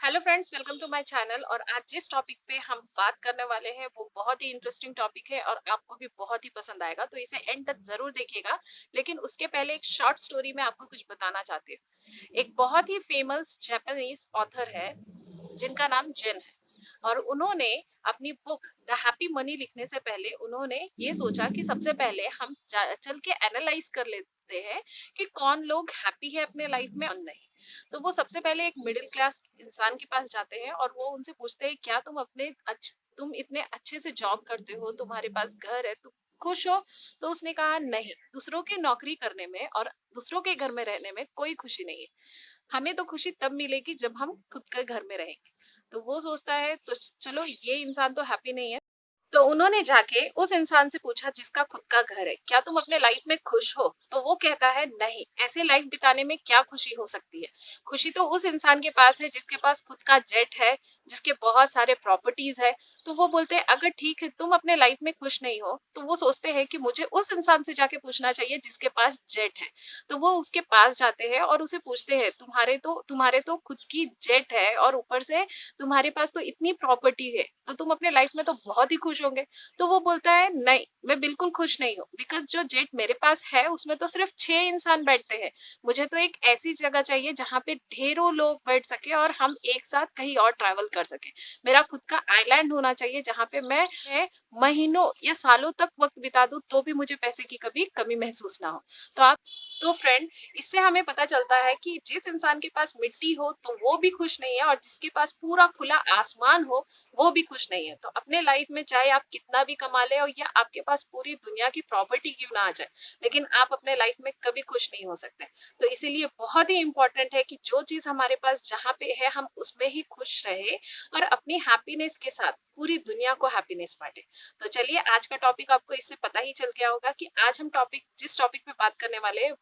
Hello friends, welcome to my channel. और आज जिस टॉपिक पे हम बात करने वाले हैं वो बहुत ही इंटरेस्टिंग टॉपिक है और आपको भी बहुत ही पसंद आएगा, तो इसे एंड तक जरूर देखिएगा। लेकिन उसके पहले एक शॉर्ट स्टोरी में आपको कुछ बताना चाहती हूँ। एक बहुत ही फेमस जापानीज ऑथर है जिनका नाम जेन है। और उन्होंने अपनी बुक द हैप्पी मनी लिखने से पहले उन्होंने ये सोचा कि सबसे पहले हम चल के एनालाइज कर लेते हैं कि कौन लोग हैप्पी है अपने लाइफ में और नहीं। तो वो सबसे पहले एक मिडिल क्लास इंसान के पास जाते हैं और वो उनसे पूछते हैं, क्या तुम इतने अच्छे से जॉब करते हो, तुम्हारे पास घर है, तुम खुश हो? तो उसने कहा, नहीं, दूसरों की नौकरी करने में और दूसरों के घर में रहने में कोई खुशी नहीं है। हमें तो खुशी तब मिलेगी जब हम खुद के घर में रहेंगे। तो वो सोचता है, तो चलो, ये इंसान तो हैप्पी नहीं है। तो उन्होंने जाके उस इंसान से पूछा जिसका खुद का घर है, क्या तुम अपने लाइफ में खुश हो? तो वो कहता है, नहीं, ऐसे लाइफ बिताने में क्या खुशी हो सकती है? खुशी तो उस इंसान के पास है जिसके पास खुद का जेट है, जिसके बहुत सारे प्रॉपर्टीज है। तो वो बोलते हैं, अगर ठीक है तुम अपने लाइफ में खुश नहीं हो, तो वो सोचते हैं कि मुझे उस इंसान से जाके पूछना चाहिए जिसके पास जेट है। तो वो उसके पास जाते हैं और उसे पूछते हैं, तुम्हारे तो खुद की जेट है और ऊपर से तुम्हारे पास तो इतनी प्रॉपर्टी है, तो तुम अपने लाइफ में तो बहुत ही खुश होंगे। तो वो बोलता है, नहीं, मैं बिल्कुल खुश नहीं हूँ, बिकॉज जो जेट मेरे पास है उसमें तो सिर्फ 6 इंसान बैठते हैं। मुझे तो एक ऐसी जगह चाहिए जहाँ पे ढेरों लोग बैठ सके और हम एक साथ कहीं और ट्रैवल कर सके। मेरा खुद का आइलैंड होना चाहिए जहाँ पे मैं महीनों या सालों तक वक्त बिता दूं तो भी मुझे पैसे की कभी कमी महसूस ना हो। तो आप तो फ्रेंड, इससे हमें पता चलता है कि जिस इंसान के पास मिट्टी हो तो वो भी खुश नहीं है, और जिसके पास पूरा खुला आसमान हो वो भी खुश नहीं है। तो अपने लाइफ में चाहे आप कितना भी कमा ले और या आपके पास पूरी दुनिया की प्रॉपर्टी क्यों ना आ जाए, लेकिन आप अपने लाइफ में कभी खुश नहीं हो सकते। तो इसीलिए बहुत ही इंपॉर्टेंट है कि जो चीज हमारे पास जहाँ पे है हम उसमें ही खुश रहे और अपनी हैप्पीनेस के साथ पूरी दुनिया को हैप्पीनेस बांटे। तो चलिए, आज का टॉपिक आपको इससे पता ही चल गया होगा कि आज हम जिस टॉपिक पे बात करने वाले हैं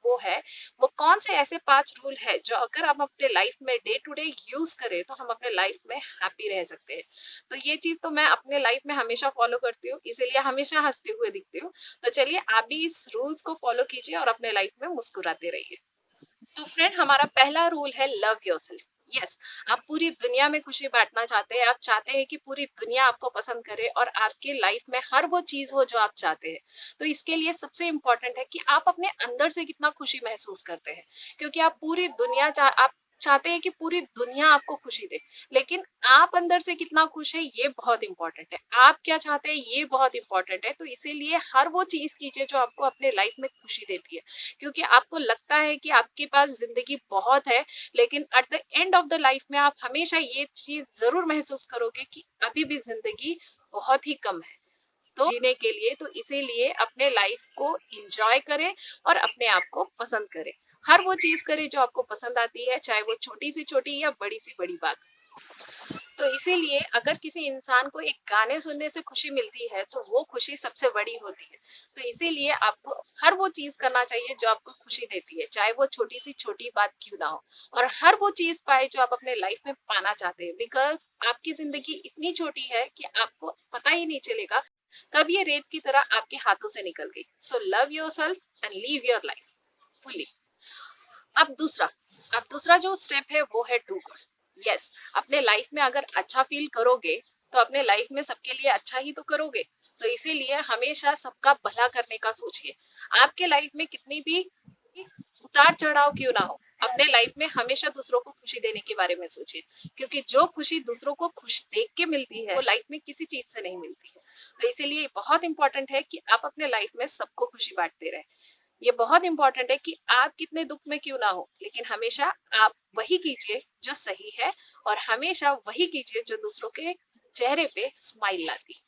वो कौन से ऐसे 5 रूल है जो अगर हम अपने लाइफ में डे टू डे यूज करें तो हम अपने लाइफ में हैप्पी रह सकते हैं। तो ये चीज तो मैं अपने लाइफ में हमेशा फॉलो करती हूँ, इसीलिए हमेशा हंसते हुए दिखती हूँ। तो चलिए, आप भी इस रूल्स को फॉलो कीजिए और अपने लाइफ में मुस्कुराते रहिए। तो फ्रेंड, हमारा पहला रूल है लव योरसेल्फ। यस, आप पूरी दुनिया में खुशी बांटना चाहते हैं, आप चाहते हैं कि पूरी दुनिया आपको पसंद करे और आपके लाइफ में हर वो चीज हो जो आप चाहते हैं। तो इसके लिए सबसे इम्पोर्टेंट है कि आप अपने अंदर से कितना खुशी महसूस करते हैं। क्योंकि आप चाहते हैं कि पूरी दुनिया आपको खुशी दे, लेकिन आप अंदर से कितना खुश है ये बहुत इंपॉर्टेंट है। आप क्या चाहते हैं ये बहुत इंपॉर्टेंट है। तो इसीलिए हर वो चीज कीजिए जो आपको अपने लाइफ में खुशी देती है। क्योंकि आपको लगता है कि आपके पास जिंदगी बहुत है, लेकिन at the end of the life में आप हमेशा ये चीज जरूर महसूस करोगे कि अभी भी जिंदगी बहुत ही कम है तो जीने के लिए। तो इसीलिए अपने लाइफ को एंजॉय करें और अपने आप को पसंद करें। हर वो चीज करें जो आपको पसंद आती है, चाहे वो छोटी सी छोटी या बड़ी सी बड़ी बात। तो इसीलिए अगर किसी इंसान को एक गाने सुनने से खुशी मिलती है तो वो खुशी सबसे बड़ी होती है। तो इसीलिए आपको हर वो चीज करना चाहिए जो आपको खुशी देती है, चाहे वो छोटी सी छोटी बात क्यों ना हो। और हर वो चीज पाए जो आप अपने लाइफ में पाना चाहते हैं, बिकॉज आपकी जिंदगी इतनी छोटी है कि आपको पता ही नहीं चलेगा कब ये रेत की तरह आपके हाथों से निकल गई। So love your self and leave your life fully. अब दूसरा अब दूसरा जो स्टेप है वो है डू गुड। यस, अपने लाइफ में अगर अच्छा फील करोगे तो अपने लाइफ में सबके लिए अच्छा ही तो करोगे। तो इसीलिए हमेशा सबका भला करने का सोचिए। आपके लाइफ में कितनी भी उतार चढ़ाव क्यों ना हो, अपने लाइफ में हमेशा दूसरों को खुशी देने के बारे में सोचिए। क्योंकि जो खुशी दूसरों को खुश देख के मिलती है वो लाइफ में किसी चीज से नहीं मिलती है। तो इसीलिए बहुत इंपॉर्टेंट है कि आप अपने लाइफ में सबको खुशी बांटते रहे। ये बहुत इंपॉर्टेंट है कि आप कितने दुख में क्यों ना हो, लेकिन हमेशा आप वही कीजिए जो सही है, और हमेशा वही कीजिए जो दूसरों के चेहरे पे स्माइल लाती।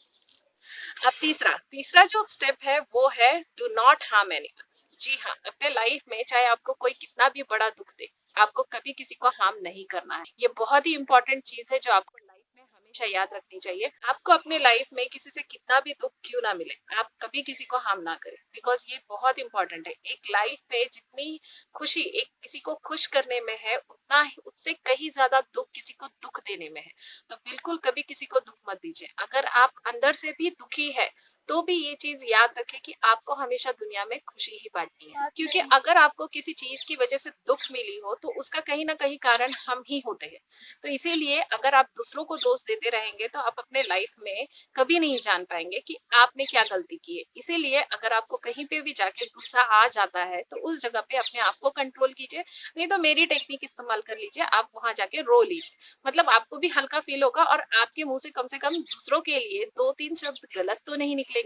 अब तीसरा तीसरा जो स्टेप है वो है डू नॉट हार्म एनीवन। जी हाँ, अपने लाइफ में चाहे आपको कोई कितना भी बड़ा दुख दे, आपको कभी किसी को हार्म नहीं करना है। ये बहुत ही इंपॉर्टेंट चीज है जो आपको लाइफ में हमेशा याद रखनी चाहिए। आपको अपने लाइफ में किसी से कितना भी दुख क्यों ना मिले, आप कभी किसी को हार्म ना करें, बिकॉज ये बहुत इंपॉर्टेंट है। एक लाइफ में जितनी खुशी एक किसी को खुश करने में है, उतना ही उससे कहीं ज्यादा दुख किसी को दुख देने में है। तो बिल्कुल कभी किसी को दुख मत दीजिए। अगर आप अंदर से भी दुखी है तो भी ये चीज याद रखें कि आपको हमेशा दुनिया में खुशी ही बांटनी है, क्योंकि अगर आपको किसी चीज की वजह से दुख मिली हो तो उसका कहीं ना कहीं कारण हम ही होते हैं। तो इसीलिए अगर आप दूसरों को दोष देते रहेंगे तो आप अपने लाइफ में कभी नहीं जान पाएंगे कि आपने क्या गलती की है। इसीलिए अगर आपको कहीं पे भी जाके गुस्सा आ जाता है तो उस जगह पे अपने आप को कंट्रोल कीजिए, नहीं तो मेरी टेक्निक इस्तेमाल कर लीजिए, आप वहां जाके रो लीजिए। मतलब आपको भी हल्का फील होगा और आपके मुंह से कम दूसरों के लिए 2-3 शब्द गलत तो नहीं निकलेंगे।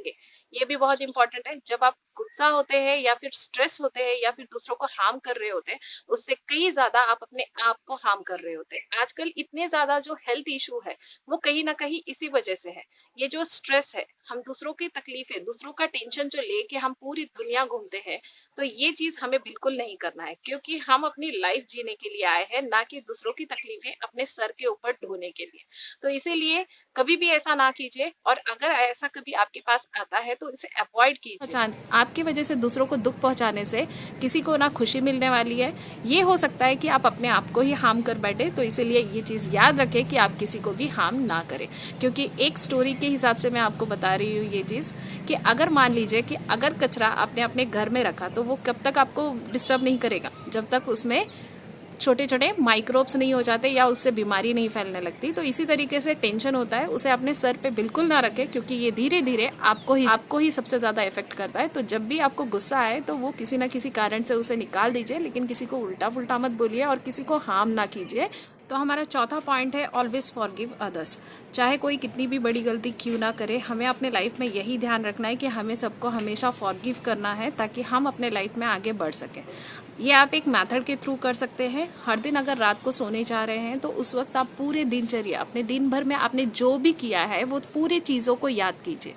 ये भी बहुत इंपॉर्टेंट है। जब आप गुस्सा होते हैं या फिर स्ट्रेस होते हैं या फिर दूसरों को हार्म कर रहे होते हैं, उससे कई ज्यादा आप अपने आप को हार्म कर रहे होते हैं। आजकल इतने ज्यादा जो हेल्थ इशू है वो कहीं ना कहीं इसी वजह से है। ये जो स्ट्रेस है, हम दूसरों की तकलीफें, दूसरों का टेंशन जो लेके हम पूरी दुनिया घूमते हैं, तो ये चीज हमें बिल्कुल नहीं करना है, क्योंकि हम अपनी लाइफ जीने के लिए आए हैं, ना कि दूसरों की तकलीफें अपने सर के ऊपर ढोने के लिए। तो इसीलिए कभी भी ऐसा ना कीजिए, और अगर ऐसा कभी आपके पास आता है तो इसे अवॉइड कीजिए। पहचान आपकी वजह से दूसरों को दुख पहुंचाने से किसी को ना खुशी मिलने वाली है। ये हो सकता है कि आप अपने आप को ही हार्म कर बैठे, तो इसीलिए ये चीज़ याद रखें कि आप किसी को भी हार्म ना करें। क्योंकि एक स्टोरी के हिसाब से मैं आपको बता रही हूँ ये चीज़, कि अगर मान लीजिए कि अगर कचरा आपने अपने घर में रखा तो वो कब तक आपको डिस्टर्ब नहीं करेगा, जब तक उसमें छोटे छोटे माइक्रोब्स नहीं हो जाते या उससे बीमारी नहीं फैलने लगती। तो इसी तरीके से टेंशन होता है, उसे अपने सर पे बिल्कुल ना रखें, क्योंकि ये धीरे धीरे आपको ही सबसे ज़्यादा इफेक्ट करता है। तो जब भी आपको गुस्सा आए तो वो किसी ना किसी कारण से उसे निकाल दीजिए, लेकिन किसी को उल्टा फुल्टा मत बोलिए और किसी को हार्म ना कीजिए। तो हमारा चौथा पॉइंट है ऑलवेज फॉरगिव अदर्स। चाहे कोई कितनी भी बड़ी गलती क्यों ना करे, हमें अपने लाइफ में यही ध्यान रखना है कि हमें सबको हमेशा फॉरगिव करना है, ताकि हम अपने लाइफ में आगे बढ़ सकें। ये आप एक मेथड के थ्रू कर सकते हैं। हर दिन अगर रात को सोने जा रहे हैं तो उस वक्त आप पूरे दिनचर्या, अपने दिन भर में आपने जो भी किया है वो पूरी चीज़ों को याद कीजिए।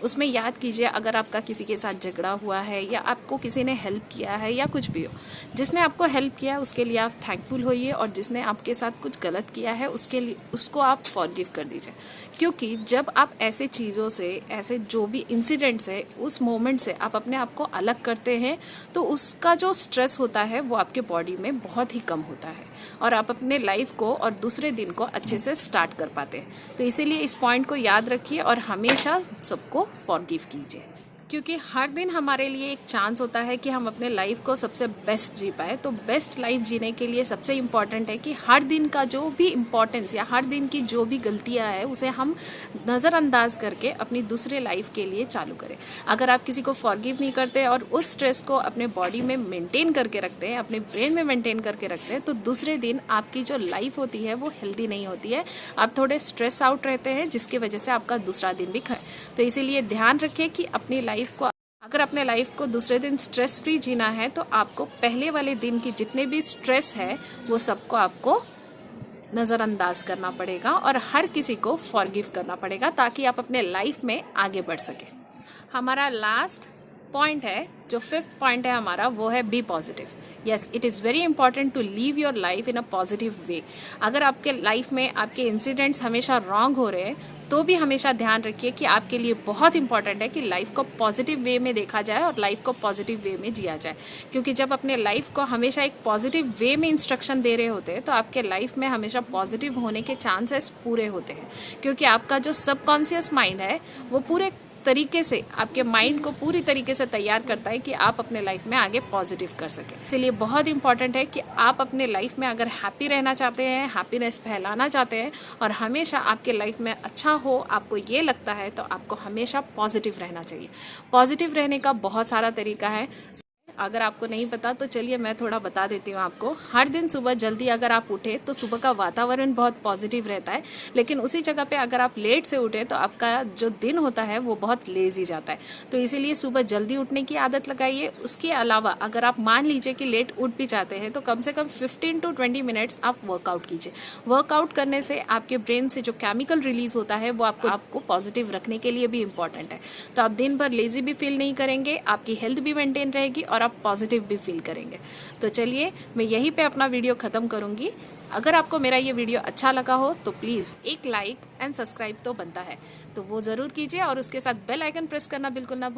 उसमें याद कीजिए अगर आपका किसी के साथ झगड़ा हुआ है या आपको किसी ने हेल्प किया है या कुछ भी हो, जिसने आपको हेल्प किया है उसके लिए आप थैंकफुल होइए, और जिसने आपके साथ कुछ गलत किया है उसके लिए उसको आप फॉरगिव कर दीजिए। क्योंकि जब आप ऐसे चीज़ों से, ऐसे जो भी इंसिडेंट्स है, उस मोमेंट से आप अपने आप को अलग करते हैं, तो उसका जो स्ट्रेस होता है वो आपके बॉडी में बहुत ही कम होता है, और आप अपने लाइफ को और दूसरे दिन को अच्छे से स्टार्ट कर पाते हैं। तो इसीलिए इस पॉइंट को याद रखिए और हमेशा सबको फॉरगिव कीजिए, क्योंकि हर दिन हमारे लिए एक चांस होता है कि हम अपने लाइफ को सबसे बेस्ट जी पाए। तो बेस्ट लाइफ जीने के लिए सबसे इम्पॉर्टेंट है कि हर दिन का जो भी इम्पोर्टेंस या हर दिन की जो भी गलतियां हैं उसे हम नज़रअंदाज करके अपनी दूसरे लाइफ के लिए चालू करें। अगर आप किसी को फॉरगिव नहीं करते और उस स्ट्रेस को अपने बॉडी में मेंटेन करके रखते हैं, अपने ब्रेन में मेंटेन करके रखते हैं, तो दूसरे दिन आपकी जो लाइफ होती है वो हेल्दी नहीं होती है। आप थोड़े स्ट्रेस आउट रहते हैं, जिसकी वजह से आपका दूसरा दिन भी खराब। तो इसीलिए ध्यान रखें कि अपनी अगर अपने लाइफ को दूसरे दिन स्ट्रेस फ्री जीना है तो आपको पहले वाले दिन की जितने भी स्ट्रेस है वो सबको आपको नज़रअंदाज करना पड़ेगा और हर किसी को फॉरगिव करना पड़ेगा, ताकि आप अपने लाइफ में आगे बढ़ सके। हमारा लास्ट पॉइंट है, जो फिफ्थ पॉइंट है हमारा, वो है be positive. Yes, it is very important to live your life in a positive way. अगर आपके लाइफ में आपके इंसिडेंट्स हमेशा रॉन्ग हो रहे हैं तो भी हमेशा ध्यान रखिए कि आपके लिए बहुत इंपॉर्टेंट है कि लाइफ को पॉजिटिव वे में देखा जाए और लाइफ को पॉजिटिव वे में जिया जाए। क्योंकि जब अपने लाइफ को हमेशा एक पॉजिटिव वे में इंस्ट्रक्शन दे रहे होते हैं तो आपके लाइफ में हमेशा पॉजिटिव होने के चांसेस पूरे होते हैं। क्योंकि आपका जो सबकॉन्शियस माइंड है वो पूरे तरीके से आपके माइंड को पूरी तरीके से तैयार करता है कि आप अपने लाइफ में आगे पॉजिटिव कर सकें। इसलिए बहुत इंपॉर्टेंट है कि आप अपने लाइफ में अगर हैप्पी रहना चाहते हैं, हैप्पीनेस फैलाना चाहते हैं और हमेशा आपके लाइफ में अच्छा हो, आपको ये लगता है, तो आपको हमेशा पॉजिटिव रहना चाहिए। पॉजिटिव रहने का बहुत सारा तरीका है। अगर आपको नहीं पता तो चलिए मैं थोड़ा बता देती हूँ आपको। हर दिन सुबह जल्दी अगर आप उठे तो सुबह का वातावरण बहुत पॉजिटिव रहता है, लेकिन उसी जगह पे अगर आप लेट से उठे तो आपका जो दिन होता है वो बहुत लेजी जाता है। तो इसीलिए सुबह जल्दी उठने की आदत लगाइए। उसके अलावा अगर आप मान लीजिए कि लेट उठ भी जाते हैं तो कम से कम 15 to 20 मिनट्स आप वर्कआउट कीजिए। वर्कआउट करने से आपके ब्रेन से जो केमिकल रिलीज होता है वो आपको पॉजिटिव रखने के लिए भी इम्पॉर्टेंट है। तो आप दिन भर लेजी भी फील नहीं करेंगे, आपकी हेल्थ भी मेंटेन रहेगी और आप पॉजिटिव भी फील करेंगे। तो चलिए मैं यहीं पे अपना वीडियो ख़त्म करूँगी। अगर आपको मेरा ये वीडियो अच्छा लगा हो तो प्लीज़ एक लाइक एंड सब्सक्राइब तो बनता है, तो वो ज़रूर कीजिए और उसके साथ बेल आइकन प्रेस करना बिल्कुल ना भूलिए।